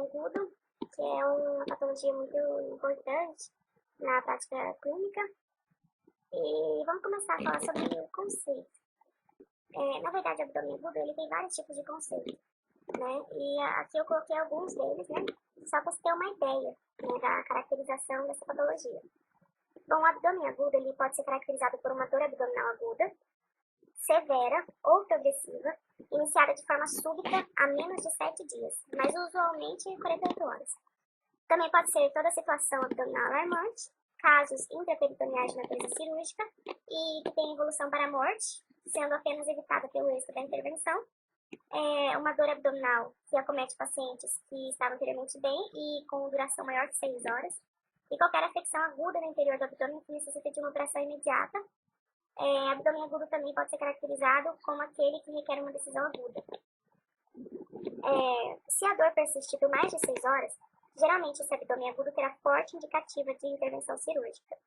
agudo, que é uma patologia muito importante na prática clínica. E vamos começar a falar sobre o conceito. Na verdade, o abdômen agudo ele tem vários tipos de conceito, né? E aqui eu coloquei alguns deles, né? Só para você ter uma ideia, né, da caracterização dessa patologia. Bom, o abdômen agudo ele pode ser caracterizado por uma dor abdominal aguda, severa ou progressiva, iniciada de forma súbita a menos de 7 dias, mas usualmente 48 horas. Também pode ser toda situação abdominal alarmante, casos intraperitoneais de natureza cirúrgica e que tem evolução para a morte, sendo apenas evitada pelo êxito da intervenção. Uma dor abdominal que acomete pacientes que estavam anteriormente bem e com duração maior de 6 horas. E qualquer afecção aguda no interior do abdômen que necessita de uma operação imediata. Abdômen agudo também pode ser caracterizado como aquele que requer uma decisão aguda. Se a dor persistir por mais de 6 horas, geralmente esse abdômen agudo terá forte indicativa de intervenção cirúrgica.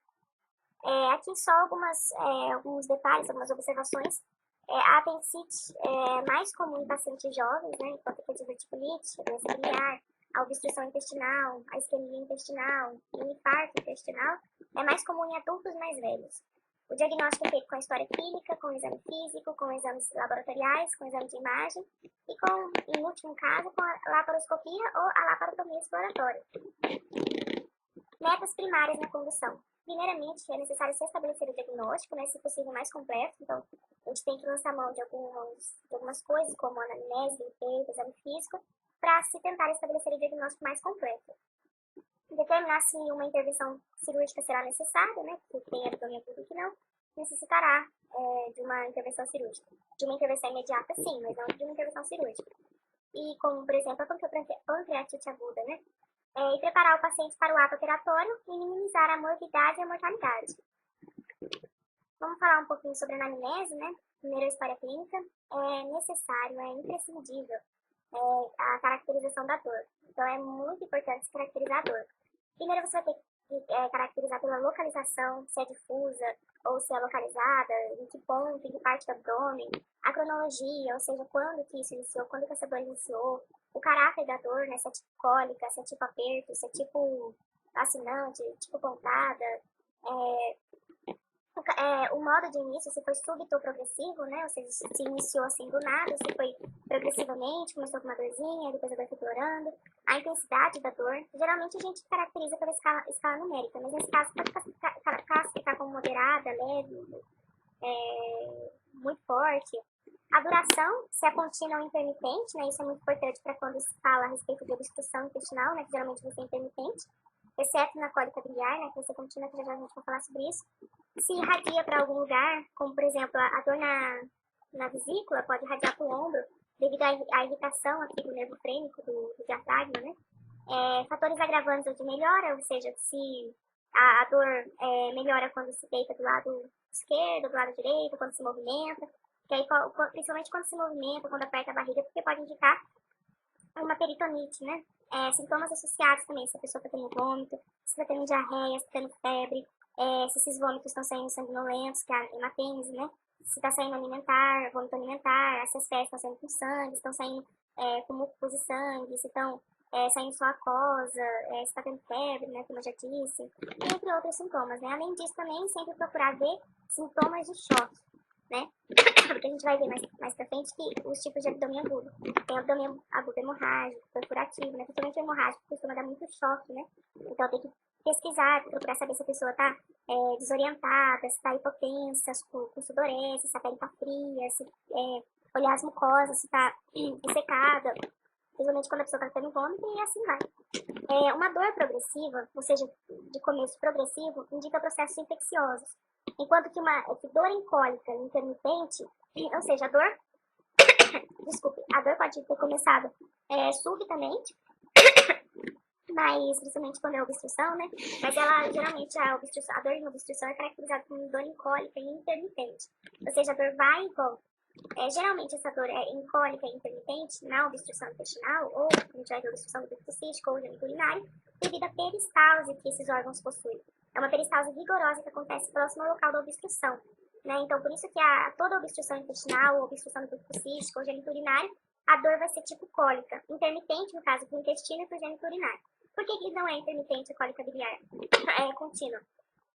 Aqui só alguns detalhes, algumas observações. A apendicite é mais comum em pacientes jovens, né, enquanto que a diverticulite, a doença biliar, a obstrução intestinal, a isquemia intestinal e o infarto intestinal é mais comum em adultos mais velhos. O diagnóstico é feito com a história clínica, com o exame físico, com exames laboratoriais, com exame de imagem e em último caso, com a laparoscopia ou a laparotomia exploratória. Metas primárias na condução. Primeiramente, é necessário se estabelecer o diagnóstico, né, se possível mais completo. Então, a gente tem que lançar mão de algumas coisas, como anamnese, limpeza, exame físico, para se tentar estabelecer o diagnóstico mais completo. Determinar se uma intervenção cirúrgica será necessária, né, porque tem abdômen agudo que não, necessitará de uma intervenção cirúrgica. De uma intervenção imediata, sim, mas não de uma intervenção cirúrgica. E como, por exemplo, a pancreatite aguda, né? E preparar o paciente para o ato operatório e minimizar a morbidade e a mortalidade. Vamos falar um pouquinho sobre a anamnese, né? Primeiro, a história clínica. É necessário, é imprescindível a caracterização da dor. Então, é muito importante se caracterizar a dor. Primeiro, você vai ter que caracterizar pela localização, se é difusa ou se é localizada, em que ponto, em que parte do abdômen, a cronologia, ou seja, quando que isso iniciou, quando que essa dor iniciou, o caráter da dor, né, se é tipo cólica, se é tipo aperto, se é tipo assinante, tipo pontada, o modo de início, se foi súbito ou progressivo, né, ou seja, se iniciou assim do nada, se foi progressivamente, começou com uma dorzinha, depois a dor foi piorando, a intensidade da dor, geralmente a gente caracteriza pela escala numérica, mas nesse caso pode classificar como moderada, leve, muito forte. A duração, se é contínua ou intermitente, né, isso é muito importante para quando se fala a respeito de obstrução intestinal, né, que geralmente vai ser intermitente, exceto na cólica biliar, né, que vai ser contínua, que já a gente vai falar sobre isso. Se irradia para algum lugar, como por exemplo a dor na vesícula, pode irradiar para o ombro, devido à irritação aqui do nervo frênico, do diafragma, né. Fatores agravantes ou de melhora, ou seja, se a dor melhora quando se deita do lado esquerdo, do lado direito, quando se movimenta, que aí, principalmente quando se movimenta, quando aperta a barriga, porque pode indicar uma peritonite, né? Sintomas associados também, se a pessoa está tendo vômito, se está tendo diarreia, se está tendo febre, se esses vômitos estão saindo sanguinolentos, que é a hematênese, né? Se está saindo alimentar, vômito alimentar, se as fezes estão saindo com sangue, se estão saindo com mucos de sangue, se estão saindo só aquosa, se está tendo febre, né, como eu já disse, entre outros sintomas, né? Além disso, também sempre procurar ver sintomas de choque, né? Porque a gente vai ver mais pra frente que os tipos de abdômen agudo. Tem abdômen agudo hemorrágico, perfurativo, né? Principalmente o hemorrágico costuma dar muito choque, né? Então tem que pesquisar, procurar saber se a pessoa tá desorientada, se tá hipotensa, com sudorese, se a pele tá fria, se olhar as mucosas, se tá ressecada, principalmente quando a pessoa tá tendo vômito e assim vai. Uma dor progressiva, ou seja, de começo progressivo, indica processos infecciosos. Enquanto que dor cólica intermitente, ou seja, a dor pode ter começado subitamente, mas principalmente quando é obstrução, né? Mas ela, geralmente, a dor em obstrução é caracterizada como dor cólica e intermitente. Ou seja, a dor vai e volta. Geralmente essa dor é cólica e intermitente na obstrução intestinal, ou a gente vai ver obstrução do ducto cístico ou janito urinário, devido à peristalse que esses órgãos possuem. É uma peristalse vigorosa que acontece próximo ao local da obstrução, né? Então, por isso que toda obstrução intestinal, ou obstrução do ducto cístico ou janito urinário, a dor vai ser tipo cólica, intermitente, no caso, para o intestino e para o gênito urinário. Por que não é intermitente a cólica biliar? É contínua,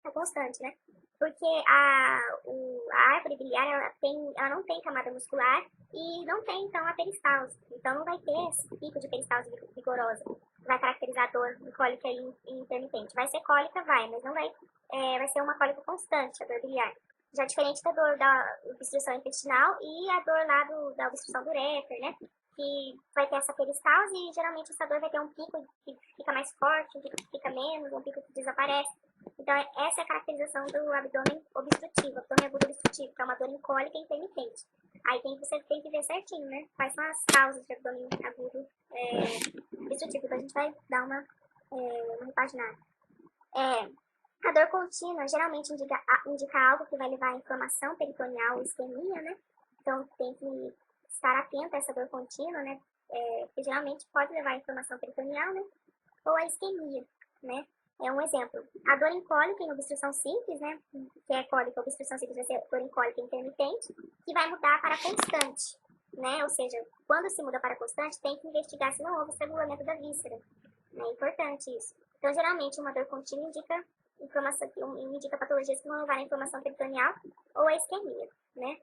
é constante, né? Porque a árvore biliar, ela não tem camada muscular e não tem, então, a peristalse. Então, não vai ter esse pico de peristalse vigorosa, que vai caracterizar a dor de cólica intermitente. Vai ser cólica, mas não vai, vai ser uma cólica constante, a dor biliar. Já diferente da dor da obstrução intestinal e a dor lá da obstrução do ureter, né? Que vai ter essa peristalse e geralmente essa dor vai ter um pico que fica mais forte, um pico que fica menos, um pico que desaparece. Então, essa é a caracterização do abdômen obstrutivo, abdômen agudo obstrutivo, que é uma dor em cólica intermitente. Aí você tem que ver certinho, né? Quais são as causas de abdômen agudo obstrutivo. Então, a gente vai dar uma repaginada. A dor contínua geralmente indica algo que vai levar à inflamação peritoneal ou isquemia, né? Então, tem que estar atento a essa dor contínua, né? Que geralmente pode levar à inflamação peritoneal, né? Ou à isquemia, né? É um exemplo. A dor em cólica em obstrução simples, né? Que é cólica, obstrução simples vai ser dor em cólica intermitente, que vai mudar para constante, né? Ou seja, quando se muda para constante, tem que investigar se não houve estrangulamento da víscera. É importante isso. Então, geralmente, uma dor contínua indica patologias que vão levar à inflamação peritoneal ou à isquemia, né?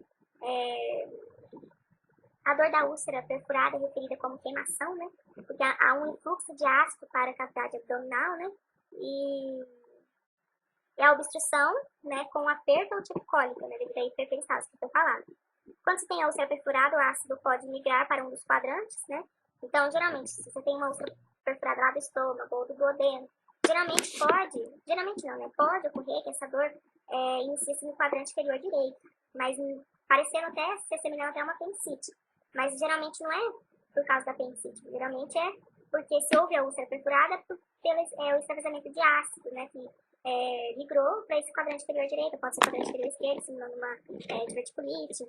A dor da úlcera perfurada é referida como queimação, né? Porque há um influxo de ácido para a cavidade abdominal, né? E a obstrução, né, com aperto ou tipo cólica, né, devido à hiperperistalse que eu falando. Quando você tem a úlcera perfurada, o ácido pode migrar para um dos quadrantes, né? Então, geralmente, se você tem uma úlcera perfurada lá do estômago ou do duodeno, geralmente não, né? Pode ocorrer que essa dor inicie-se no quadrante inferior direito, mas parecendo até se assemelhando até a uma apendicite. Mas geralmente não é por causa da apendicite, geralmente é porque se houve a úlcera perfurada, pelo extravasamento de ácido, né, que migrou para esse quadrante inferior direito, pode ser quadrante inferior esquerdo, simulando uma diverticulite.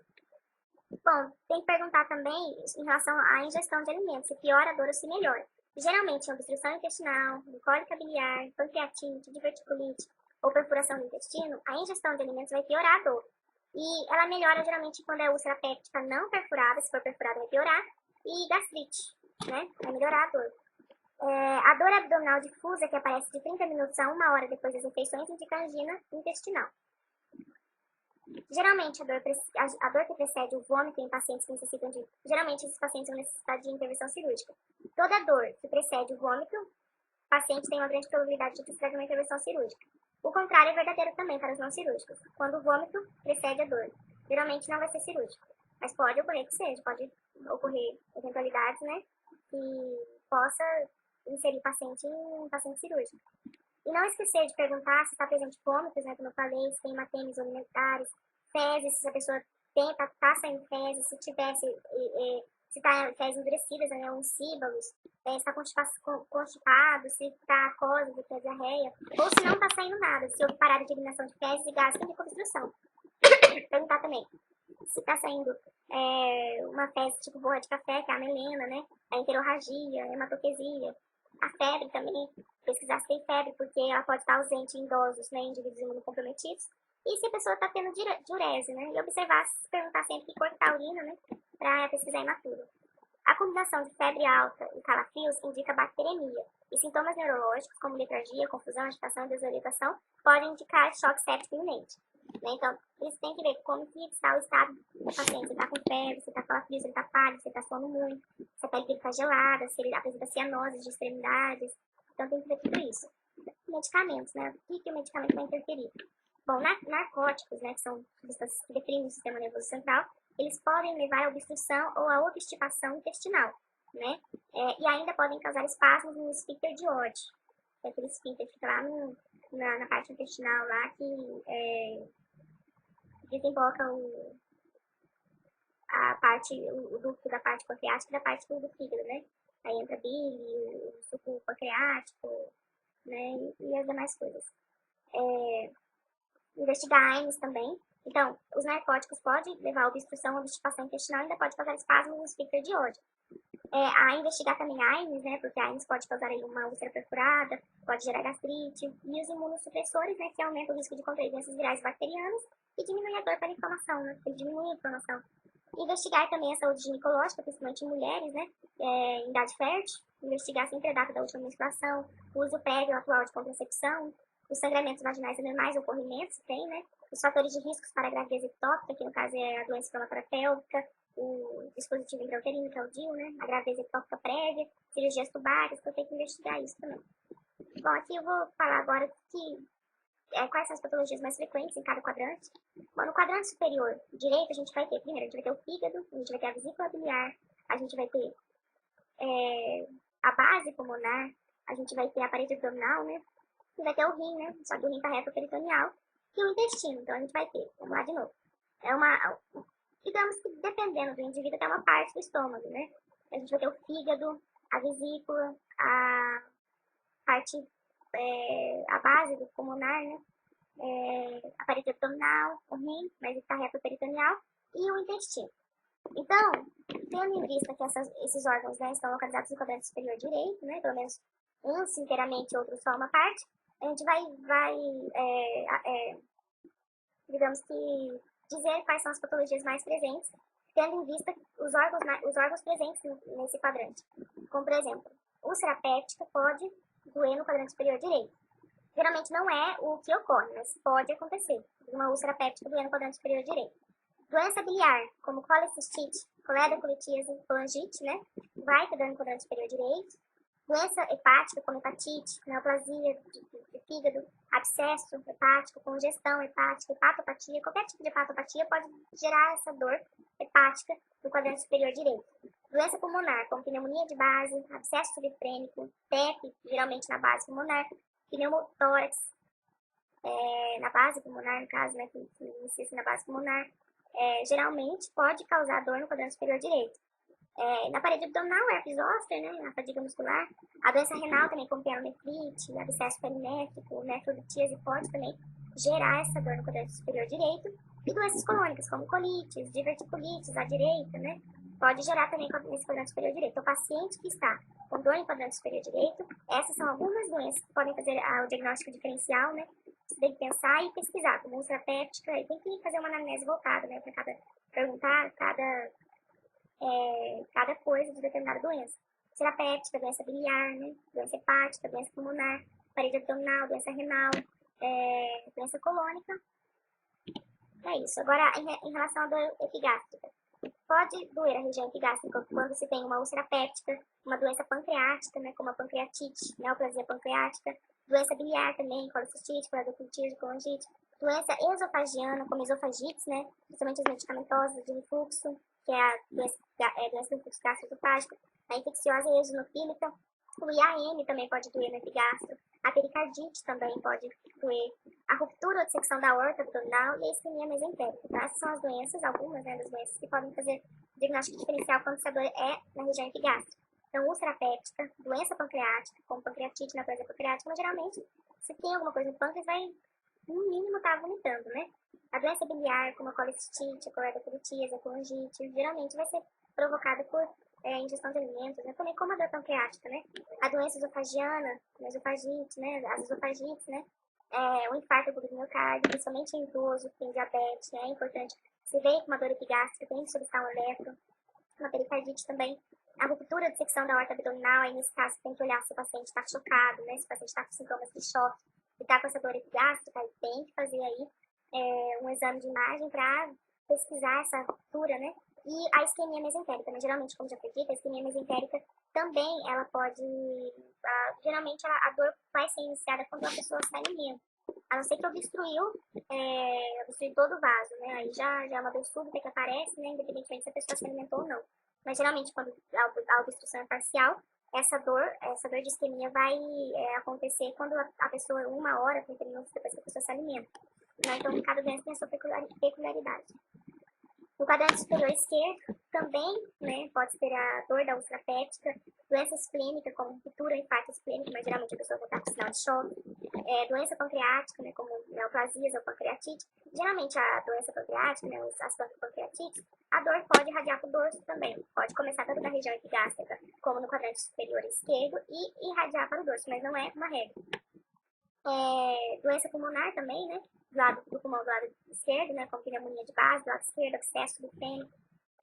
Bom, tem que perguntar também em relação à ingestão de alimentos, se piora a dor ou se melhora. Geralmente, em obstrução intestinal, em cólica biliar, pancreatite, diverticulite ou perfuração do intestino, a ingestão de alimentos vai piorar a dor. E ela melhora geralmente quando é úlcera péptica não perfurada, se for perfurada vai piorar, e gastrite, né? Vai melhorar a dor. A dor abdominal difusa, que aparece de 30 minutos a 1 hora depois das refeições, indica angina intestinal. Geralmente, a dor que precede o vômito em pacientes que necessitam de... Geralmente, esses pacientes vão necessitar de intervenção cirúrgica. Toda dor que precede o vômito, o paciente tem uma grande probabilidade de precisar de uma intervenção cirúrgica. O contrário é verdadeiro também para os não cirúrgicos. Quando o vômito precede a dor, geralmente não vai ser cirúrgico. Mas pode ocorrer que seja, pode ocorrer eventualidades, né, que possa inserir paciente em paciente cirúrgico. E não esquecer de perguntar se está presente vômitos, né, como eu falei, se tem hematêmias alimentares, fezes, se a pessoa tá saindo fezes, se tivesse, se está fezes endurecidas, né, uns síbalos, se está constipado, se está aquosa, se tem diarreia, ou se não está saindo nada, se houve parada de eliminação de fezes e gases de obstrução. Perguntar também se está saindo uma fezes tipo borra de café, que é a melena, né, a enterorragia, a hematoquesia, a febre também, pesquisar se tem febre, porque ela pode estar ausente em idosos, né, indivíduos imunocomprometidos, e se a pessoa está tendo diurese, né, e observar, perguntar sempre que cortar a urina, né, para pesquisar hematuro. A combinação de febre alta e calafrios indica bacteremia, e sintomas neurológicos, como letargia, confusão, agitação e desorientação, podem indicar choque séptico iminente. Né? Então, isso tem que ver como que está o estado do paciente, se está com febre, se está com calafrio, se ele está pálido, se ele está suando muito, se a pele dele está gelada, se ele apresenta cianose de extremidades. Então, tem que ver tudo isso. Medicamentos, né? O que o medicamento vai interferir? Bom, narcóticos, né, que são substâncias que deprimem o sistema nervoso central, eles podem levar à obstrução ou à obstipação intestinal, né? E ainda podem causar espasmos no esfíncter de Oddi, que é aquele esfíncter que fica lá na parte intestinal lá que desemboca o ducto da parte pancreática e da parte do fígado, né? Aí entra bile, o suco pancreático, né? E as demais coisas. Investigar AINES também. Então, os narcóticos podem levar à obstrução ou obstipação intestinal e ainda pode causar espasmos no esfíncter de Oddi. A investigar também AINES, né, porque AINES pode causar aí uma úlcera perfurada, pode gerar gastrite, e os imunossupressores, né, que aumentam o risco de contrair doenças virais bacterianas e diminuir a dor pela inflamação, né, ele diminui a inflamação. Investigar também a saúde ginecológica, principalmente em mulheres, né, em idade fértil. Investigar sempre a data da última menstruação, o uso prévio atual de contracepção, os sangramentos vaginais anormais, ocorrimentos que tem, né, os fatores de riscos para a gravidez ectópica, que no caso é a doença inflamatória pélvica, o dispositivo intrauterino, que é o DIU, né, a gravidez ectópica prévia, cirurgias tubárias, que eu tenho que investigar isso também. Bom, aqui eu vou falar agora quais são as patologias mais frequentes em cada quadrante. Bom, no quadrante superior direito, a gente vai ter, primeiro, a gente vai ter o fígado, a gente vai ter a vesícula biliar, a gente vai ter a base pulmonar, a gente vai ter a parede abdominal, né? E vai ter o rim, né? Só que o rim tá reto-peritoneal. E o intestino, então a gente vai ter, vamos lá de novo. Digamos que dependendo do indivíduo, tem uma parte do estômago, né? A gente vai ter o fígado, a vesícula, a parte, a base do pulmonar, né? A parede abdominal, o rim, mas está reto-peritoneal, e o intestino. Então, tendo em vista que esses órgãos, né, estão localizados no quadrante superior direito, né, pelo menos uns inteiramente, outros só uma parte, a gente vai digamos que, dizer quais são as patologias mais presentes, tendo em vista os órgãos presentes nesse quadrante. Como, por exemplo, úlcera péptica pode doer no quadrante superior direito. Geralmente não é o que ocorre, mas pode acontecer. Uma úlcera péptica doer no quadrante superior direito. Doença biliar, como colecistite, coledocolitíase, colangite, né? Vai ter dor no quadrante superior direito. Doença hepática, como hepatite, neoplasia de fígado, abscesso hepático, congestão hepática, hepatopatia. Qualquer tipo de hepatopatia pode gerar essa dor hepática no quadrante superior direito. Doença pulmonar, como pneumonia de base, abscesso subfrênico, TEP, geralmente na base pulmonar, pneumotórax, na base pulmonar, no caso, né, que inicia na base pulmonar, geralmente pode causar dor no quadrante superior direito. Na parede abdominal, herpes zoster, né, a fadiga muscular, a doença renal também, como pielonefrite, abscesso perimétrico, nefrolitíase pode também gerar essa dor no quadrante superior direito, e doenças colônicas, como colites, diverticulites à direita, né, pode gerar também nesse quadrante superior direito. Então, o paciente que está com dor no quadrante superior direito, essas são algumas doenças que podem fazer o diagnóstico diferencial, né, você tem que pensar e pesquisar, como úlcera péptica, e tem que fazer uma anamnese voltada, né, para perguntar cada coisa de determinada doença. Úlcera péptica, doença biliar, né, doença hepática, doença pulmonar, parede abdominal, doença renal, doença colônica. É isso. Agora, em relação à dor epigástrica. Pode doer a região epigástrica quando se tem uma úlcera péptica, uma doença pancreática, né, como a pancreatite, neoplasia pancreática, doença biliar também, colecistite, coledocolitíase, colangite, doença esofagiana, como esofagites, né, principalmente as medicamentosas de refluxo, que é a doença do refluxo gastroesofágico, a infecciose eosinofílica, o IAM também pode doer no epigastro, a pericardite também pode doer, a ruptura ou dissecção da aorta abdominal e a isquemia mesentérica. Tá? Essas são as doenças, algumas, né, das doenças que podem fazer diagnóstico diferencial quando essa dor é na região epigástrica. Então, úlcera péptica, doença pancreática, como pancreatite, neoplasia pancreática, mas geralmente, se tem alguma coisa no pâncreas, vai, no mínimo, estar vomitando, né? A doença biliar, como a colecistite, a coledocolitíase, a colangite, geralmente vai ser provocada por ingestão de alimentos, né? Também como a dor pancreática, né? A doença esofagiana, a esofagite, né? As esofagites, né? O infarto agudo do miocárdio, principalmente em idoso, que tem diabetes, né? É importante. Se vem com uma dor epigástrica, tem que solicitar um eletro. Uma pericardite também. A ruptura de secção da aorta abdominal, aí nesse caso tem que olhar se o paciente está chocado, né? Se o paciente está com sintomas de choque e está com essa dor epigástrica, aí tem que fazer aí um exame de imagem para pesquisar essa ruptura, né? E a isquemia mesentérica, né? Geralmente, como já foi dito, a isquemia mesentérica também, ela pode, geralmente a dor vai ser iniciada quando a pessoa se alimenta. A não ser que obstruiu todo o vaso, né? Aí já é uma dor súbita que aparece, né? Independentemente se a pessoa se alimentou ou não. Mas geralmente, quando a obstrução é parcial, essa dor de isquemia vai acontecer quando a pessoa, 1 hora, 30 minutos depois que a pessoa se alimenta. Né? Então, cada doença tem a sua peculiaridade. No quadrante superior esquerdo, também, né, pode ter a dor da úlcera péptica, doença esplênica, como ruptura, infarto esplênico, mas geralmente a pessoa vai estar com sinal de choque, doença pancreática, né, como neoplasias ou pancreatite. Geralmente a doença pancreática, né, as pancreatites, a dor pode irradiar para o dorso também. Pode começar tanto na região epigástrica, como no quadrante superior esquerdo, e irradiar para o dorso, mas não é uma regra. Doença pulmonar também, né? Do lado do pulmão do lado esquerdo, né? Com pneumonia de base, do lado esquerdo, abscesso subfrênico,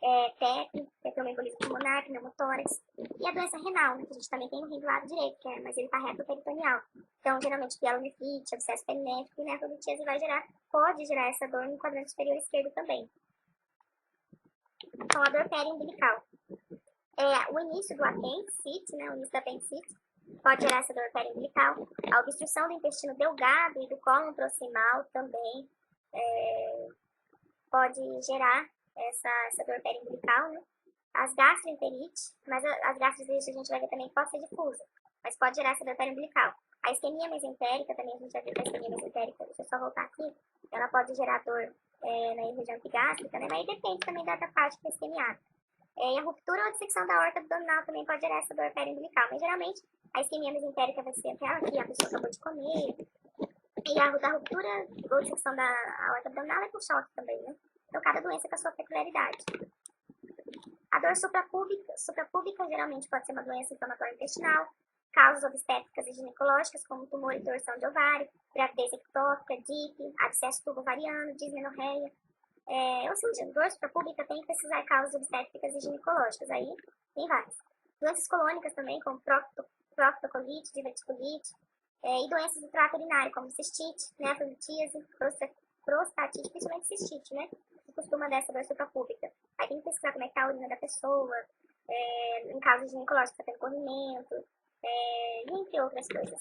TEP, que é tromboembolismo pulmonar, pneumotórax, e a doença renal, né, que a gente também tem no rim do lado direito, mas ele está retroperitoneal. Então, geralmente, pielonefrite, abscesso perinéfrico e nefrolitíase pode gerar essa dor no quadrante superior esquerdo também. Então, a dor periumbilical. O início do apendicite, né, o início da apendicite, pode gerar essa dor periumbilical. A obstrução do intestino delgado e do cólon proximal também pode gerar essa dor periumbilical, né? As gastroenterites, mas as gastroenterites a gente vai ver também que pode ser difusa, mas pode gerar essa dor periumbilical. A isquemia mesentérica também, a gente vai ver que a isquemia mesentérica, deixa eu só voltar aqui, ela pode gerar dor na região epigástrica, né? Mas depende também da parte da isquemia. E a ruptura ou dissecção da aorta abdominal também pode gerar essa dor periumbilical, mas geralmente a isquemia mesentérica vai ser aquela que a pessoa acabou de comer, e a da ruptura ou dissecção da aorta abdominal é com choque também, né? Então cada doença com a sua peculiaridade. A dor suprapúbica geralmente pode ser uma doença inflamatória intestinal, causas obstétricas e ginecológicas, como tumor e torção de ovário, gravidez ectópica, DIP, abscesso tubo-ovariano, dismenorreia. Ou seja, dor suprapúbica tem que precisar de causas obstétricas e ginecológicas, aí tem várias. Doenças colônicas também, como proctocolite, diverticulite, e doenças do trato urinário, como cistite, nefrolitíase, prostatite, principalmente cistite, né? Que costuma dar essa dor suprapúbica. Aí tem que pesquisar como é que tá a urina da pessoa, em casos ginecológicos, tá tendo corrimento, e entre outras coisas.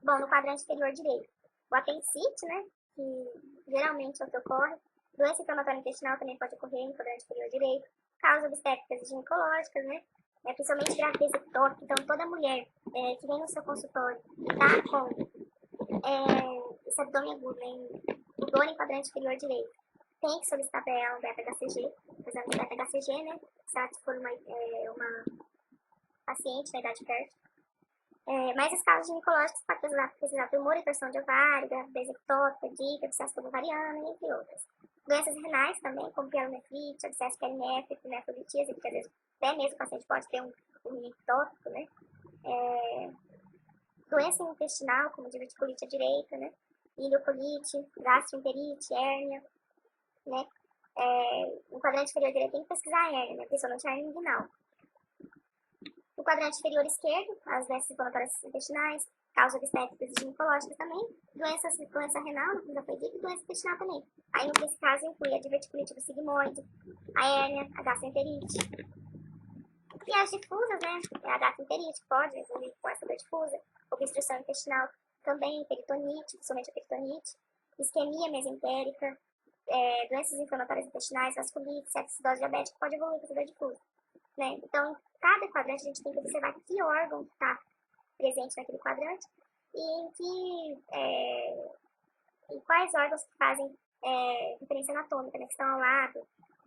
Bom, no quadrante inferior direito, o apendicite, né, que geralmente é o que ocorre. Doença inflamatória intestinal também pode ocorrer no quadrante inferior direito. Causas obstétricas e ginecológicas, né, principalmente gravidez ectópica. Então, toda mulher que vem no seu consultório e tá com esse abdômen agudo, né, o dor em quadrante inferior direito, tem que solicitar para ela um beta-HCG, exame de beta-HCG, né, se for uma paciente na idade fértil. Mas os casos ginecológicos podem precisar tumor e torção de ovário, gravidez ectópica, DIP, abscesso tubo-ovariano, entre outras. Doenças renais também, como pielonefrite, abscesso perinéfrico, nefrolitíase, porque às vezes até mesmo o paciente pode ter um rim ectópico, né? Doença intestinal, como diverticulite à direita, né? Ileocolite, gastroenterite, hérnia, né? No quadrante inferior direito tem que pesquisar a hérnia, né? Principalmente a hérnia inguinal. No quadrante inferior esquerdo, as doenças inflamatórias intestinais, causas obstétricas e ginecológicas também, doença renal, como já foi dito, e doença intestinal também. Aí, nesse caso, inclui a diverticulite do sigmoide, a hérnia, a gastroenterite. E as difusas, né? A gastroenterite pode evoluir com essa dor difusa, obstrução intestinal também, peritonite, principalmente a peritonite, isquemia mesentérica, doenças inflamatórias intestinais, vasculite, sepsidose diabética, pode evoluir com essa dor difusa. Né? Então, em cada quadrante a gente tem que observar que órgão está presente naquele quadrante e em quais órgãos que fazem referência anatômica, né, que estão ao lado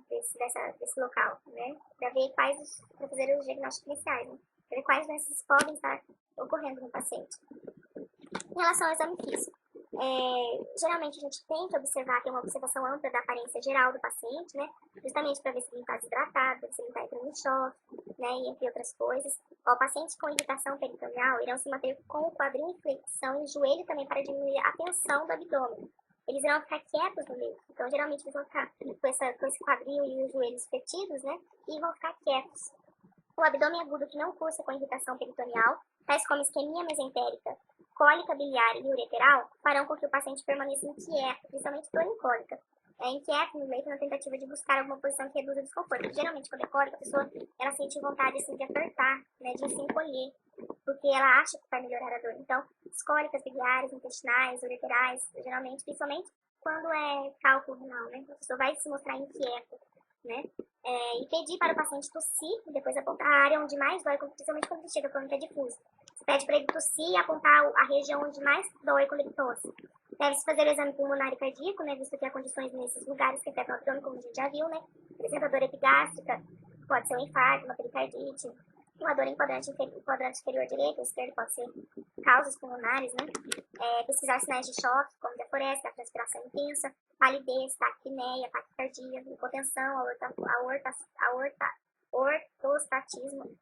desse local, né, para ver para fazer os diagnósticos iniciais, né, para ver quais doenças podem estar ocorrendo no paciente. Em relação ao exame físico, geralmente a gente tem que observar, ter uma observação ampla da aparência geral do paciente, né? Justamente para ver se ele está desidratado, se ele está entrando em choque, né? E entre outras coisas. O paciente com irritação peritoneal irão se manter com o quadril em flexão e o joelho também para diminuir a tensão do abdômen. Eles irão ficar quietos no leito. Então, geralmente, eles vão ficar com esse quadril e os joelhos fletidos, né? E vão ficar quietos. O abdômen agudo que não cursa com irritação peritoneal, tais como isquemia mesentérica, cólica biliar e ureteral, farão com que o paciente permaneça inquieto, principalmente dor em cólica. Inquieto no leito na tentativa de buscar alguma posição que reduza o desconforto. Geralmente, quando é cólica, a pessoa ela sente vontade assim, de apertar, né, de se encolher, porque ela acha que vai melhorar a dor. Então, as cólicas biliares, intestinais, ureterais, geralmente, principalmente quando é cálculo renal, né, a pessoa vai se mostrar inquieta, né? E pedir para o paciente tossir e depois apontar a área onde mais dói, principalmente quando ele chega falando que é difuso. Você pede para ele tossir e apontar a região onde mais dói quando ele tosse. Deve-se fazer o exame pulmonar e cardíaco, né, visto que há condições nesses lugares que afetam o abdômen, como a gente já viu, né? Por exemplo, a dor epigástrica, pode ser um infarto, uma pericardite, uma dor em quadrante inferior direito, esquerdo pode ser causas pulmonares, né? Pesquisar sinais de choque, como diaforese, a transpiração intensa, palidez, taquipneia, taquicardia, hipotensão, ortostatismo.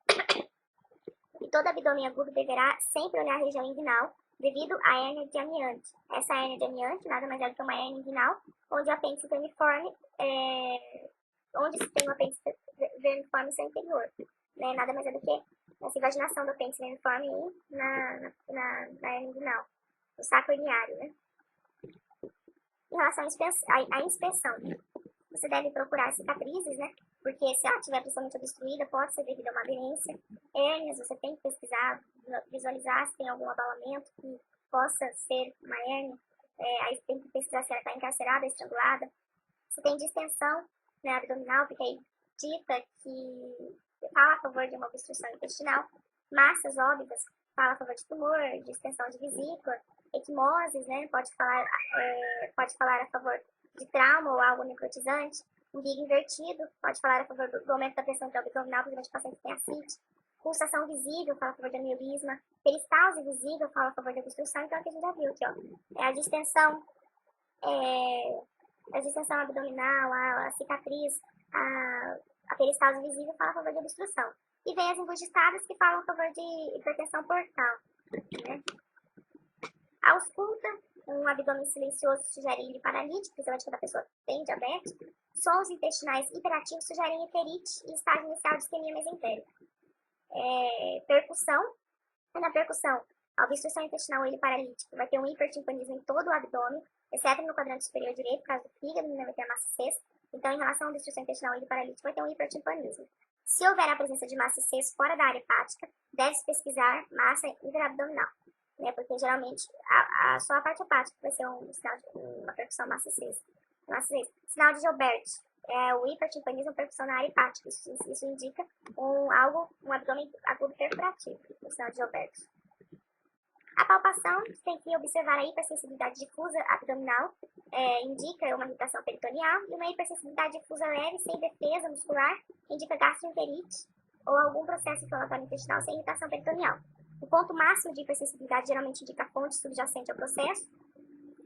E todo abdômen agudo deverá sempre olhar a região inguinal, devido à hérnia de amiante. Essa hérnia de amiante nada mais é do que uma hérnia inguinal, onde o apêndice uniforme onde se tem um apêndice vermiforme no seu interior. Né? Nada mais é do que essa invaginação do apêndice vermiforme na hernia inguinal, no saco herniário, né? Em relação à inspeção, você deve procurar cicatrizes, né? Porque se ela estiver principalmente obstruída, pode ser devido a uma aderência. Hérnias, você tem que pesquisar, visualizar se tem algum abalamento que possa ser uma hérnia. Aí tem que pesquisar se ela está encarcerada, estrangulada. Se tem distensão, né, abdominal, porque aí dita que fala a favor de uma obstrução intestinal. Massas óbitas fala a favor de tumor, de extensão de vesícula. Equimoses, né, pode falar a favor de trauma ou algo necrotizante. Umbigo invertido pode falar a favor do aumento da pressão abdominal, principalmente paciente que tem ascite. Pulsação visível fala a favor de aneurisma. Peristalse visível fala a favor de obstrução. Então, aqui a gente já viu aqui, ó. A distensão abdominal, a cicatriz, a peristalse visível fala a favor de obstrução. E vem as embugistadas que falam a favor de hipertensão portal, né? A ausculta, um abdômen silencioso sugere índio paralítico, principalmente quando a pessoa tem diabetes. Sons intestinais hiperativos sugerem enterite e estágio inicial de isquemia mesentérica. Percussão. Na percussão, a obstrução intestinal ou ele paralítico vai ter um hipertimpanismo em todo o abdômen, exceto no quadrante superior direito, por causa do fígado, não vai ter a massa cês. Então, em relação à obstrução intestinal ou ele paralítico, vai ter um hipertimpanismo. Se houver a presença de massa cês fora da área hepática, deve-se pesquisar massa intraabdominal, né? Porque geralmente só a parte hepática vai ser um sinal de uma percussão massa cês. Sinal de Gilbert. O hipertimpanismo percussão na área hepática. Isso indica um abdômen agudo perfurativo, o sinal de Gilbert. A palpação, tem que observar a hipersensibilidade difusa abdominal, indica uma irritação peritoneal, e uma hipersensibilidade difusa leve, sem defesa muscular, indica gastroenterite ou algum processo inflamatório intestinal sem irritação peritoneal. O ponto máximo de hipersensibilidade geralmente indica a fonte subjacente ao processo,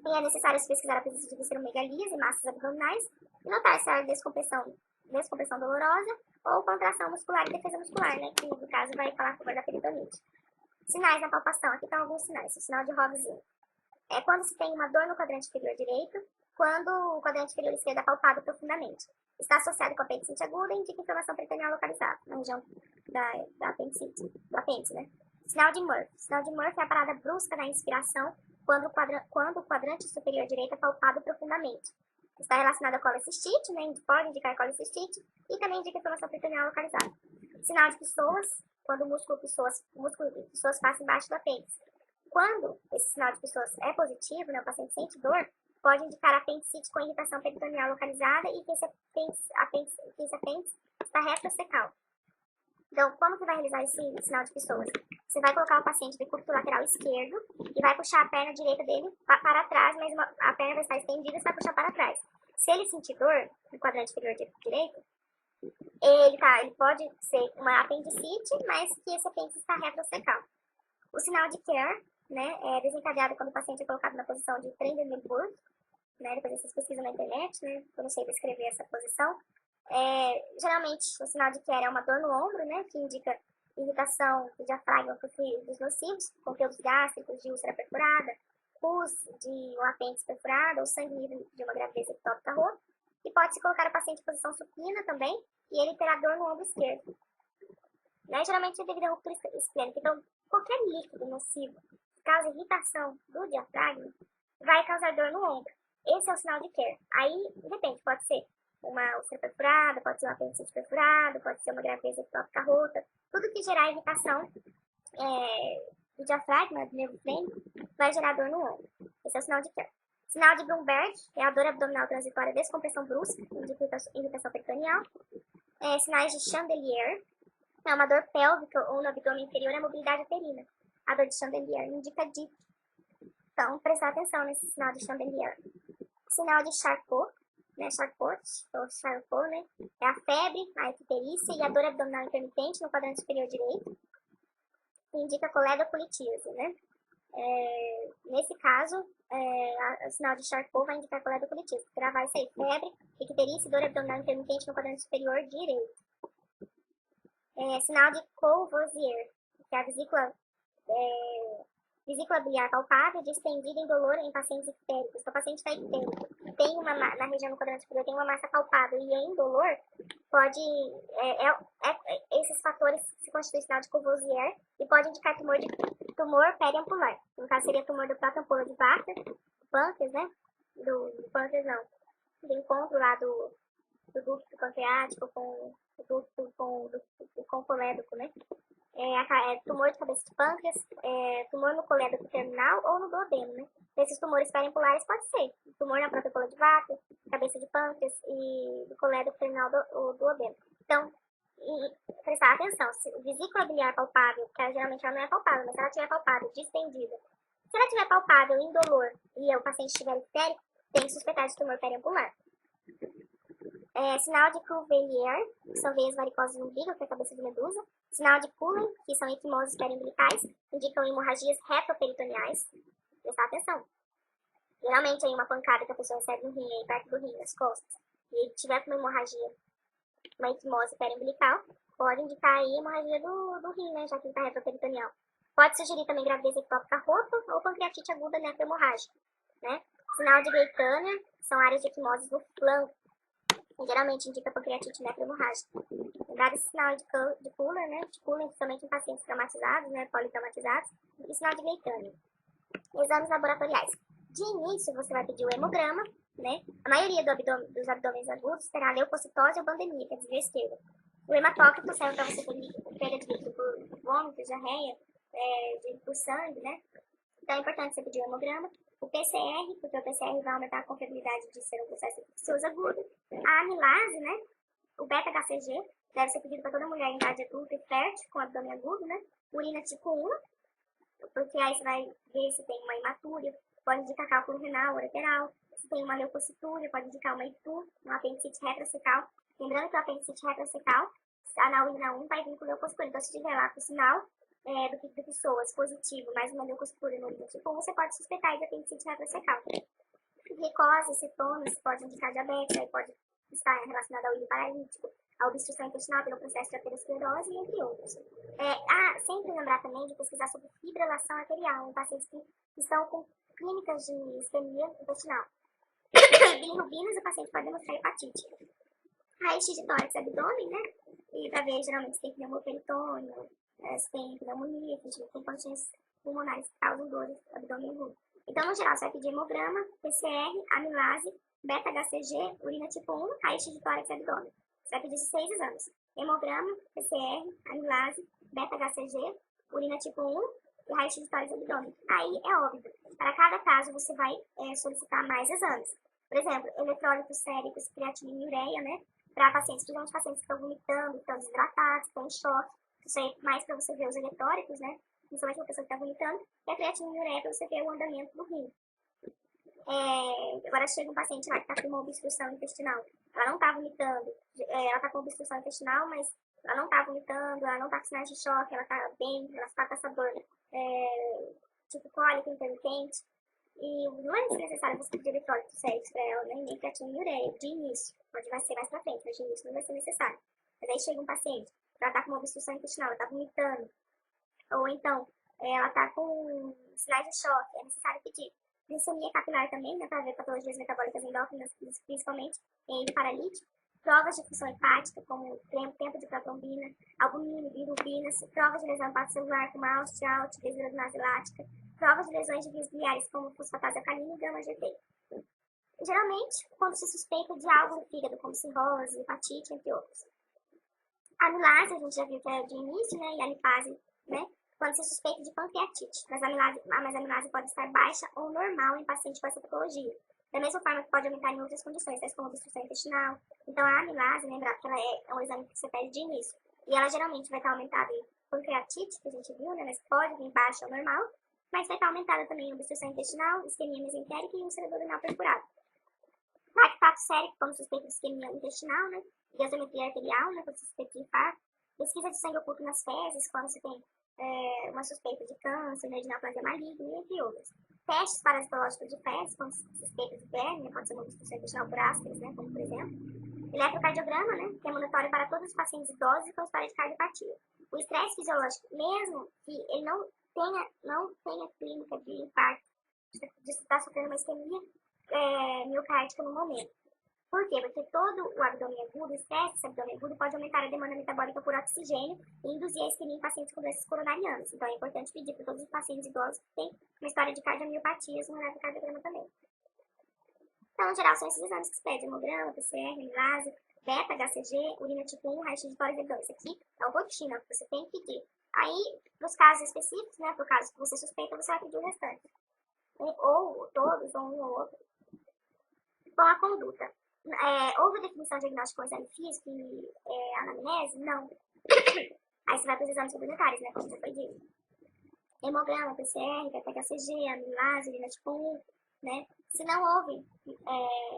e é necessário se pesquisar a presença de visceromegalias e massas abdominais, e notar se há descompressão dolorosa ou contração muscular e defesa muscular, né, que no caso vai falar a favor da peritonite. Sinais na palpação, aqui estão alguns sinais. O sinal de Rovzinho é quando se tem uma dor no quadrante inferior direito, quando o quadrante inferior esquerdo é palpado profundamente. Está associado com a apendicite aguda e indica inflamação peritoneal localizada na região do apêndice, né? Sinal de Murphy. Sinal de Murphy é a parada brusca da inspiração quando o quadrante superior direito é palpado profundamente. Está relacionado a colecistite, né? Pode indicar colecistite e também indica inflamação peritoneal localizada. Sinal de pessoas, quando o músculo de pessoas passa embaixo do apêndice. Quando esse sinal de pessoas é positivo, né, o paciente sente dor, pode indicar apendicite com irritação peritoneal localizada e que esse apêndice está retrocecal. Então, como você vai realizar esse sinal de pessoas? Você vai colocar o paciente de decúbito lateral esquerdo e vai puxar a perna direita dele para trás, mas a perna vai estar estendida e você vai puxar para trás. Se ele sentir dor no quadrante inferior direito, ele pode ser uma apendicite, mas que esse apêndice está retrocecal. O sinal de Kerr, né, é desencadeado quando o paciente é colocado na posição de Trendelenburg, né, depois vocês pesquisam na internet, né, eu não sei descrever essa posição. Geralmente, o sinal de Kerr é uma dor no ombro, né, que indica irritação do diafragma por fluidos nocivos, conteúdos gástricos de úlcera perfurada, pus de um apêndice perfurado ou sangue livre de uma gravidez ectópica rota. E pode-se colocar o paciente em posição supina também, e ele terá dor no ombro esquerdo. Né? Geralmente é devido a ruptura esplênica. Então, qualquer líquido nocivo que causa irritação do diafragma vai causar dor no ombro. Esse é o sinal de Kerr. Aí, de repente, pode ser uma úlcera perfurada, pode ser uma apendicite perfurada, pode ser uma gravidez ectópica rota. Tudo que gerar irritação do diafragma, do nervo frênico, vai gerar dor no ombro. Esse é o sinal de Kerr. Sinal de Brumberg é a dor abdominal transitória, descompressão brusca, indica irritação peritoneal. Sinais de Chandelier é uma dor pélvica ou no abdômen inferior, a mobilidade uterina. A dor de Chandelier indica DIP. Então, prestar atenção nesse sinal de Chandelier. Sinal de Charcot, né, Charcot, ou Charcot, né, é a febre, a icterícia e a dor abdominal intermitente no quadrante superior direito, que indica coledocolitíase, né. Nesse caso, o sinal de Charcot vai indicar coledocolitíase. Gravar isso aí, febre, icterícia e dor abdominal intermitente no quadrante superior direito. Sinal de Courvoisier, que é a vesícula Vesícula biliar palpável, distendida e indolor em pacientes ictéricos. Então, o paciente está ictérico, tem na região do quadrante superior, tem uma massa palpável e é indolor, pode, esses fatores se constituem sinal de Courvoisier e pode indicar tumor periampular. No caso, seria tumor do próprio ampola de Vater, do pâncreas, né? Do pâncreas não, do encontro lá do ducto pancreático com o ducto com o colédoco, né? Tumor de cabeça de pâncreas, tumor no colédoco terminal ou no duodeno, né? Esses tumores periampulares pode ser tumor na própria ampola de Vater, cabeça de pâncreas e do colédoco terminal do duodeno. Então, prestar atenção, se vesícula biliar palpável, que geralmente ela não é palpável, mas se ela tiver palpável, distendida, se ela tiver palpável, indolor e o paciente estiver ictérico, tem que suspeitar de tumor periampular. Sinal de Courvoisier, que são veias varicosas no umbigo, que é a cabeça de medusa. Sinal de Cullen, que são equimoses periumbilicais, indicam hemorragias retroperitoneais. Prestar atenção. Geralmente, aí uma pancada que a pessoa recebe no rim, aí perto do rim, nas costas, e tiver com uma hemorragia, uma equimose periumbilical, pode indicar aí hemorragia do rim, né, já que ele está retroperitoneal. Pode sugerir também gravidez ectópica rota ou pancreatite aguda nefrohemorrágica, né? Sinal de Gaetania, são áreas de equimoses no flanco, que geralmente indica pancreatite nefrohemorrágica. Lembrar desse sinal de Cullen, né? De Cullen, principalmente em pacientes traumatizados, né? Politraumatizados, e sinal de Gaetania. Exames laboratoriais. De início, você vai pedir o hemograma, né? A maioria dos abdômenes agudos terá leucocitose ou bandemia, que é desvio esquerdo. O hematócrito serve para você ter perda de líquido por vômito, diarreia, por sangue, né? Então é importante você pedir o hemograma. O PCR, porque o PCR vai aumentar a confiabilidade de ser um processo infeccioso agudo. A amilase, né? O beta-HCG deve ser pedido para toda mulher em idade adulta e fértil, com abdômen agudo, né? Urina tipo 1, porque aí você vai ver se tem uma hematúria, pode indicar cálculo renal ou lateral. Se tem uma leucocitúria, pode indicar uma ITU, uma apendicite retrocecal. Lembrando que a apendicite retrocecal, na urina 1 vai vir com leucocitúria. Então, se tiver lá com o sinal do pico de pessoas positivo, mais uma leucocitúria no urina tipo 1, você pode suspeitar de apendicite retrocecal. Glicose, cetonas, pode indicar diabetes, aí pode estar relacionada ao hígado paralítico, a obstrução intestinal pelo processo de aterosclerose, entre outros. Sempre lembrar também de pesquisar sobre fibrilação arterial em pacientes que estão com clínicas de isquemia intestinal. Bilirrubinas, o paciente pode demonstrar hepatite. Raio-x de tórax e abdômen, né? E para ver, geralmente, se tem pneumoperitônio, se tem pneumonia, se tem incontinências pulmonares que causam dores do abdômen agudo. Então, no geral, você vai pedir hemograma, PCR, amilase, beta-HCG, urina tipo 1, raio-x de tórax e abdômen. Você vai pedir esses 6 exames. Hemograma, PCR, amilase, beta-HCG, urina tipo 1 e raio-x de tórax e abdômen. Aí é óbvio, para cada caso você vai solicitar mais exames. Por exemplo, eletrólitos séricos, creatinina e ureia, né? Para pacientes, principalmente pacientes que estão vomitando, que estão desidratados, que estão em choque. Isso aí é mais para você ver os eletrólitos, né? Principalmente uma pessoa que está vomitando. E a creatinina e ureia para você ver o andamento do rim. Agora chega um paciente lá que está com uma obstrução intestinal. Ela não está vomitando. Ela está com obstrução intestinal, mas ela não está vomitando, ela não está com sinais de choque, ela está bem, ela está com essa dor tipo cólica intermitente. E não é necessário você pedir eletrólitos séricos para ela, né? Nem creatinina e ureia, de início. Pode ser mais para frente, mas de início não vai ser necessário. Mas aí chega um paciente, ela está com uma obstrução intestinal, ela está vomitando. Ou então, ela está com sinais de choque, é necessário pedir. Glicemia capilar também, né, para ver patologias metabólicas endócrinas, principalmente em paralítico. Provas de função hepática, como tempo de protrombina, albumina, bilirrubinas, provas de lesão hepatocelular, como a alt, deshidrogenase lática, provas de lesões de vias biliares, como fosfatase alcalina e gama-GT. Geralmente, quando se suspeita de algo no fígado, como cirrose, hepatite, entre outros. A amilase, a gente já viu que é de início, né, e a lipase, né, quando se suspeita de pancreatite, mas a amilase pode estar baixa ou normal em paciente com essa patologia. Da mesma forma que pode aumentar em outras condições, tais como obstrução intestinal. Então, a amilase, lembrar que ela é um exame que você pede de início. E ela geralmente vai estar aumentada em pancreatite, que a gente viu, né, mas pode vir baixa ou normal. Mas vai estar aumentada também em obstrução intestinal, isquemia mesentérica e úlcera abdominal perfurada. Lactato sérico, como suspeita de isquemia intestinal, né? Gasometria arterial, né, quando suspeita de infarto. Pesquisa de sangue oculto nas fezes, quando você tem uma suspeita de câncer, né, de neoplasia maligna, entre outras. Testes parasitológicos de fezes, quando suspeita de verme, pode ser uma obstrução intestinal por ascaris, né, como por exemplo. Eletrocardiograma, né, que é mandatório para todos os pacientes idosos e com história de cardiopatia. O estresse fisiológico, mesmo que ele não não tenha clínica de infarto, de estar sofrendo uma isquemia miocárdica no momento. Por quê? Porque todo o abdômen agudo, o estresse desse abdômen agudo, pode aumentar a demanda metabólica por oxigênio e induzir a isquemia em pacientes com doenças coronarianas. Então é importante pedir para todos os pacientes idosos que têm uma história de cardiomiopatias no eletrocardiograma também. Então, em geral, são esses exames que se pedem: hemograma, PCR, amilase, beta, HCG, urina tipo 1, raio-x de tórax e abdômen. Isso aqui é o rotina que você tem que pedir. Aí, nos casos específicos, né, por caso que você suspeita, você vai pedir o restante. Ou todos, ou um ou outro. Bom, a conduta. Houve definição diagnóstica com exame físico e anamnese? Não. Aí você vai para os exames complementares, né, como já foi dito. Hemograma, PCR, beta-HCG, amilase, urina tipo 1, né? Se não houve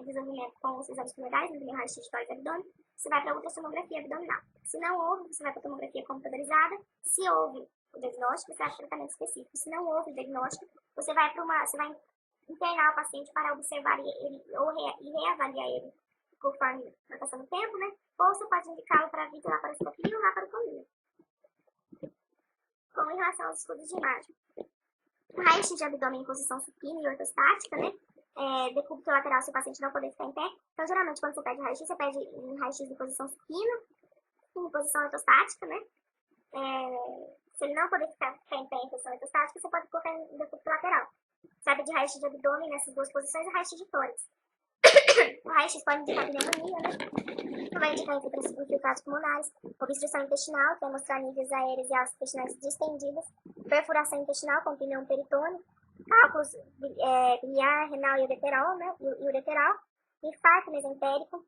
resolvimento com os exames complementares, no primeiro raio-x de tórax e abdômen, você vai para a ultrassonografia abdominal. Se não houve, você vai para a tomografia computadorizada. Se houve o diagnóstico, você vai para o tratamento específico. Se não houve o diagnóstico, você vai internar o paciente para observar ele e reavaliar ele conforme vai passando o tempo, né? Ou você pode indicá-lo para videolaparoscopia ou laparoscopia. Bom, em relação aos estudos de imagem, o raio-x de abdômen em posição supina e ortostática, né? Decúbito lateral se o paciente não poder ficar em pé. Então, geralmente, quando você pede raio-x, você pede em raio-x em posição supina, em posição ortostática, né? Se ele não poder ficar em pé em posição ortostática, você pode colocar em decúbito lateral. Sabe, de raio-x de abdômen nessas duas posições e raio-x de tórax. O raio-x pode indicar pneumonia, né? Vai indicar infiltrados pulmonares, obstrução intestinal, que vai mostrar níveis aéreos e alças intestinais distendidas, perfuração intestinal com pneu peritônio, cálculos biliar, renal e ureteral, né? Ureteral, infarto mesentérico,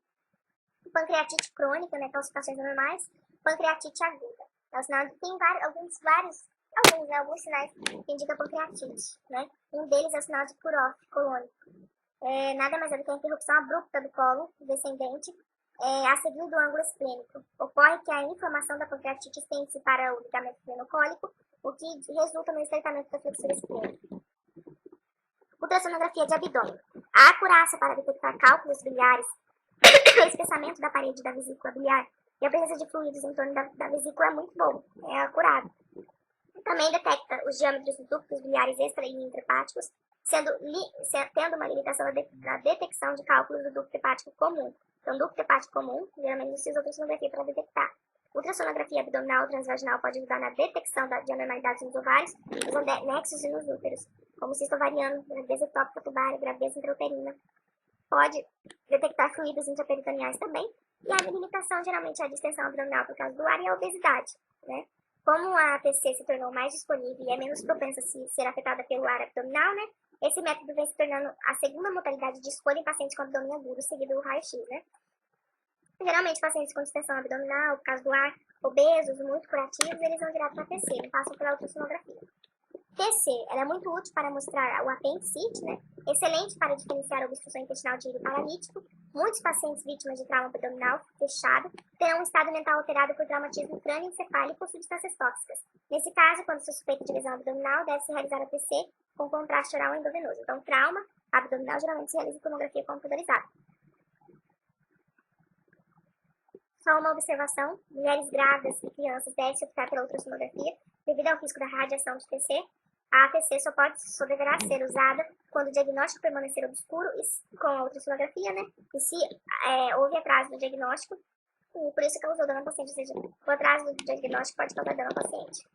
pancreatite crônica, né? Calcificações anormais, pancreatite aguda. É o sinal de, tem alguns sinais que indicam pancreatite, né? Um deles é o sinal de Kurov colônico. Nada mais é do que a interrupção abrupta do colo descendente a seguir do ângulo esplênico. Ocorre que a inflamação da pancreatite estende-se para o ligamento esplenocólico, o que resulta no estreitamento da flexura esplênica. Ultrassonografia de abdômen. A acurácia para detectar cálculos biliares, espessamento da parede da vesícula biliar e a presença de fluidos em torno da vesícula é muito bom, é acurado. Também detecta os diâmetros dos ductos biliares extra e intrahepáticos, tendo uma limitação na detecção de cálculos do ducto hepático comum. Então, ducto hepático comum, geralmente não se usa ultrassonografia para detectar. Ultrassonografia abdominal transvaginal pode ajudar na detecção de anormalidades nos ovários, nos anexos e nos úteros, como cisto ovariano, gravidez ectópica tubária, gravidez intrauterina. Pode detectar fluidos intraperitoneais também. E a limitação geralmente é a distensão abdominal por causa do ar e a obesidade, né? Como a ATC se tornou mais disponível e é menos propensa a ser afetada pelo ar abdominal, né? Esse método vem se tornando a segunda modalidade de escolha em pacientes com abdômen agudo, seguido do raio-x, né? Geralmente, pacientes com distensão abdominal, por causa do ar, obesos, muito curativos, eles vão direto para a TC, não passam pela ultrassonografia. TC, ela é muito útil para mostrar o apendicite, né? Excelente para diferenciar a obstrução intestinal de írio paralítico. Muitos pacientes vítimas de trauma abdominal fechado terão um estado mental alterado por traumatismo crânioencefálico ou substâncias tóxicas. Nesse caso, quando se suspeita de lesão abdominal, deve-se realizar a TC com contraste oral endovenoso. Então, trauma abdominal geralmente se realiza tomografia computadorizada. Só uma observação: mulheres grávidas e crianças devem se optar pela ultrassonografia devido ao risco da radiação de TC. A ATC só deverá ser usada quando o diagnóstico permanecer obscuro com a ultrassonografia, né? E se houve atraso do diagnóstico, e por isso causou dano ao paciente, ou seja, o atraso do diagnóstico pode causar dano ao paciente.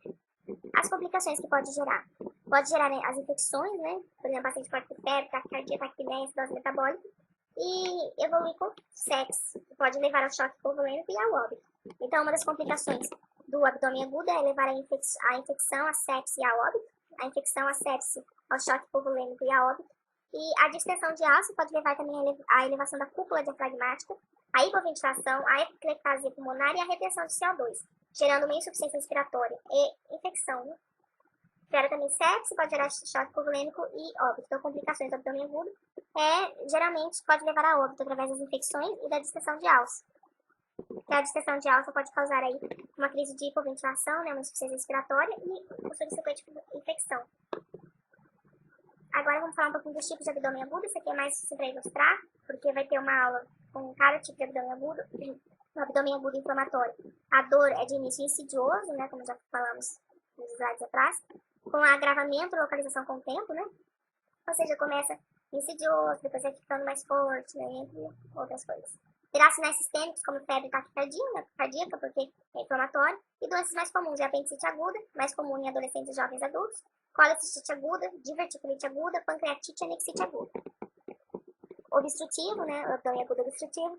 As complicações que pode gerar. Pode gerar, né, as infecções, né? Por exemplo, o paciente pode ter febre, taquicardia, taquipneia, acidose metabólica. E evoluir com sepsis, que pode levar ao choque hipovolêmico e ao óbito. Então, uma das complicações do abdômen agudo é levar a infecção, a sepse e ao óbito. A infecção, a sepse, ao choque hipovolêmico e ao óbito. E a distensão de alça pode levar também à elevação da cúpula diafragmática, a hipoventilação, a eclectasia pulmonar e a retenção de CO2, gerando uma insuficiência respiratória e infecção, né? Gera também sepse, pode gerar choque hipovolêmico e óbito. Então, complicações do abdômen agudo geralmente pode levar a óbito através das infecções e da distensão de alça. A distensão de alça pode causar aí uma crise de hipoventilação, né, uma insuficiência respiratória e o subsequente infecção. Agora vamos falar um pouquinho dos tipos de abdômen agudo. Isso aqui é mais para ilustrar, porque vai ter uma aula com cada tipo de abdômen agudo. O abdômen agudo inflamatório. A dor é de início insidioso, né, como já falamos nos slides atrás. com agravamento, localização com o tempo, né? Ou seja, começa insidioso, depois vai ficando mais forte, né? Entre outras coisas. Terá sinais sistêmicos como febre cardíaca, porque é inflamatório, e doenças mais comuns é apendicite aguda, mais comum em adolescentes e jovens adultos, colicistite aguda, diverticulite aguda, pancreatite e anexite aguda. Obstrutivo, né? Abdômen agudo obstrutivo.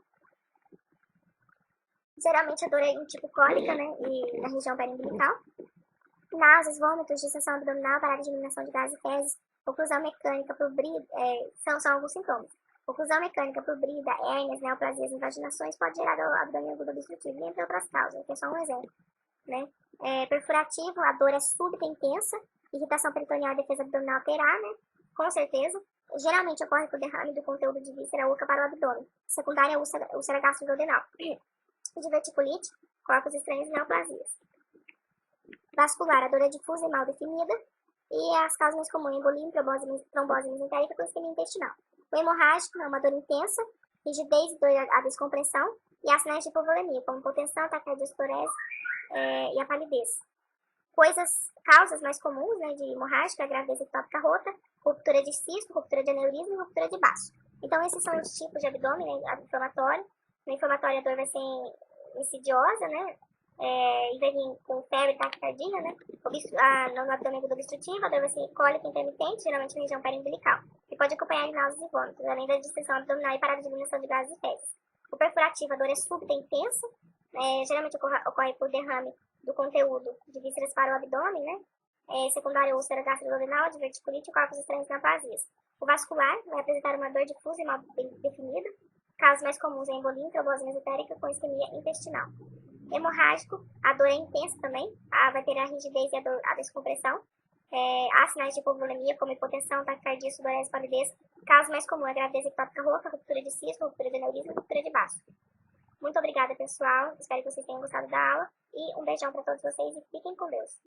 Geralmente a dor é em tipo cólica, né? E na região periumbilical. Náuseas, vômitos, distensão abdominal, parada de eliminação de gases e fezes, oclusão mecânica por brida, são alguns sintomas. Oclusão mecânica por brida, hérnias, neoplasias e invaginações pode gerar abdômen agudo obstrutivo, entre outras causas, aqui é só um exemplo. Né? Perfurativo, a dor é súbita e intensa, irritação peritoneal e defesa abdominal terá, né? Com certeza. Geralmente ocorre por derrame do conteúdo de víscera oca para o abdômen. Secundária, úlcera gastroduodenal. Diverticulite, corpos estranhos e neoplasias. Vascular, a dor é difusa e mal definida. E as causas mais comuns, embolia, trombose mesentérica com isquemia intestinal. O hemorrágico é uma dor intensa, rigidez e dor à descompressão. E as sinais de hipovolemia, como hipotensão, taquicardia, e a palidez. Causas mais comuns, né, de hemorrágica, a gravidez ectópica rota, ruptura de cisto, ruptura de aneurisma e ruptura de baço. Então, esses são os tipos de abdômen, né, inflamatório. No inflamatório, a dor vai ser insidiosa, né, e vai vir com febre, taquicardia, né, no abdômen agudo obstrutivo, a dor vai ser cólica intermitente, geralmente na região periumbilical, e pode acompanhar náuseas e vômitos, além da distensão abdominal e parada de eliminação de gases e fezes. O perfurativo, a dor é súbita e intensa, geralmente ocorre por derrame do conteúdo de vísceras para o abdômen, né? Secundária, úlcera gastroduodenal, diverticulite e corpos estranhos neoplasias. O vascular vai apresentar uma dor difusa e mal definida. Casos mais comuns é embolia, trombose mesentérica com isquemia intestinal. Hemorrágico, a dor é intensa também, vai ter a rigidez e a descompressão. Há sinais de hipovolemia, como hipotensão, taquicardia, sudorese, palidez. Casos mais comuns é gravidez ectópica roxa, ruptura de cisto, ruptura de aneurisma e ruptura de baço. Muito obrigada, pessoal. Espero que vocês tenham gostado da aula. E um beijão para todos vocês e fiquem com Deus.